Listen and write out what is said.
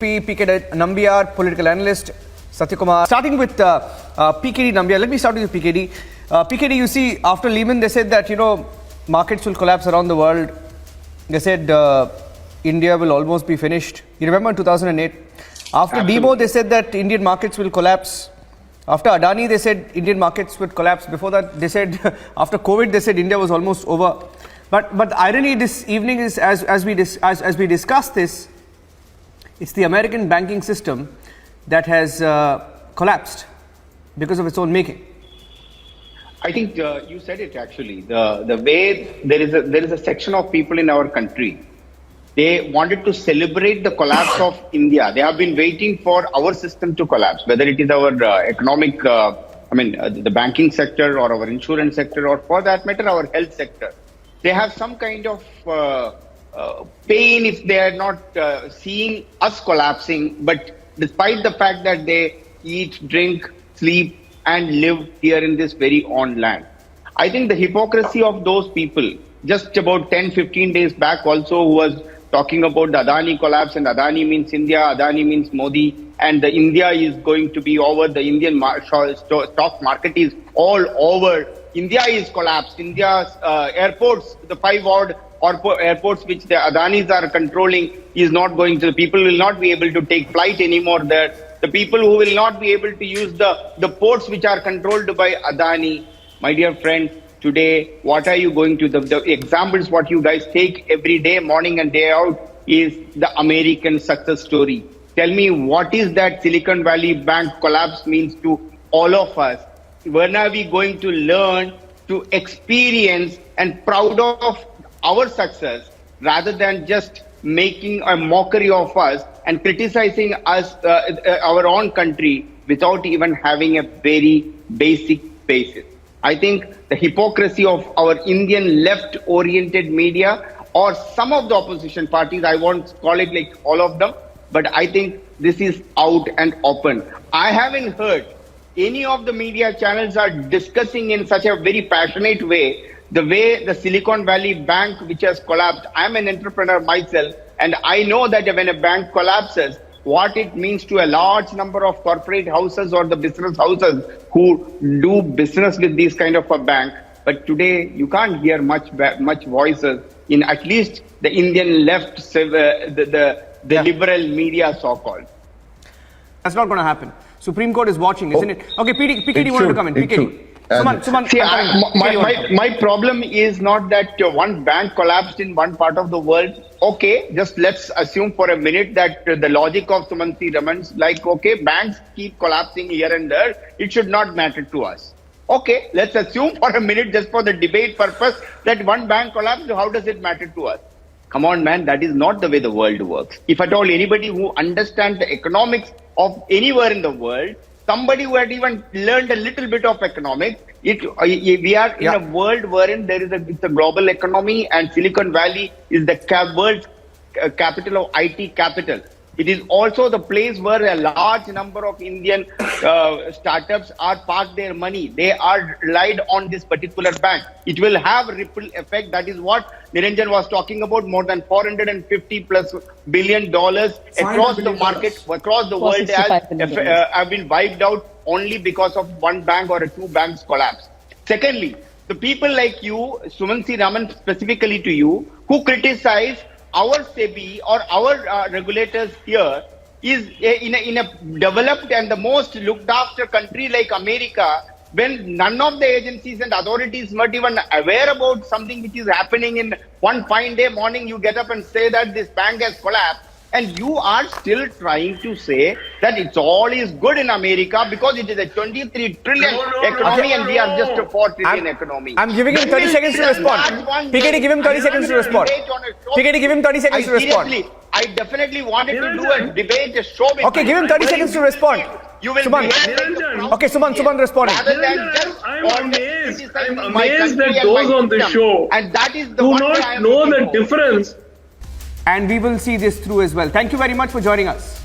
PKD Nambiar, Political Analyst, Satyakumar. Starting with PKD Nambiar, let me start with PKD. PKD, you see, after Lehman, they said that, markets will collapse around the world. They said India will almost be finished. You remember in 2008? After Demo, they said that Indian markets will collapse. After Adani, they said Indian markets would collapse. Before that, they said, after COVID, they said India was almost over. But the irony this evening is, as we discuss this, it's the American banking system that has collapsed because of its own making. I think you said it actually. The way there is a section of people in our country, they wanted to celebrate the collapse of India. They have been waiting for our system to collapse, whether it is our economic, the banking sector or our insurance sector, or for that matter, our health sector. They have some kind of pain if they are not seeing us collapsing, but despite the fact that they eat, drink, sleep and live here in this very own land. I think the hypocrisy of those people, just about 10-15 days back also, who was talking about the Adani collapse, and Adani means India, Adani means Modi, and the India is going to be over, the Indian stock market is all over, India is collapsed, India's airports, the 5 odd airports which the Adanis are controlling is not going to, people will not be able to take flight anymore there. The people who will not be able to use the ports which are controlled by Adani. My dear friends, today, what are you going to, the examples what you guys take every day, morning and day out, is the American success story. Tell me, what is that Silicon Valley Bank collapse means to all of us? When are we going to learn to experience and proud of our success rather than just making a mockery of us and criticizing us, our own country, without even having a very basic basis? I think the hypocrisy of our Indian left-oriented media or some of the opposition parties, I won't call it like all of them, but I think this is out and open. I haven't heard any of the media channels are discussing in such a very passionate way the way the Silicon Valley Bank, which has collapsed. I'm an entrepreneur myself, and I know that when a bank collapses, what it means to a large number of corporate houses or the business houses who do business with these kind of a bank. But today, you can't hear much voices in at least the Indian left, the liberal media so-called. That's not going to happen. Supreme Court is watching, isn't it? Okay, PKD wanted to come in. PKD. Suman, see, my problem is not that one bank collapsed in one part of the world. Okay, just let's assume for a minute that the logic of Sumanthi Raman's like, okay, banks keep collapsing here and there. It should not matter to us. Okay, let's assume for a minute, just for the debate purpose, that one bank collapsed. How does it matter to us? Come on, man, that is not the way the world works. If at all anybody who understands the economics of anywhere in the world, somebody who had even learned a little bit of economics, we are in a world wherein it's a global economy, and Silicon Valley is the world's capital of IT capital. It is also the place where a large number of Indian startups are parked their money. They are relied on this particular bank. It will have a ripple effect. That is what Niranjan was talking about. More than $450+ billion across the market, across the world have been wiped out only because of one bank or two banks collapse. Secondly, the people like you, Sumanthi Raman, specifically to you, who criticize our SEBI or our regulators here is in a developed and the most looked after country like America, when none of the agencies and authorities weren't even aware about something which is happening. In one fine day morning, you get up and say that this bank has collapsed, and you are still trying to say that it's all is good in America because it is a 23 trillion economy and we are just a 4 trillion economy. I'm giving him 30 seconds to respond. PKD, give him 30 seconds to respond. PKD, give him 30 seconds to respond. I definitely wanted to do a debate, a show. Okay, give him 30 seconds to respond. You will Suman. Okay, Suman responding. I'm amazed that those on the show and that is the do not know the difference. And we will see this through as well. Thank you very much for joining us.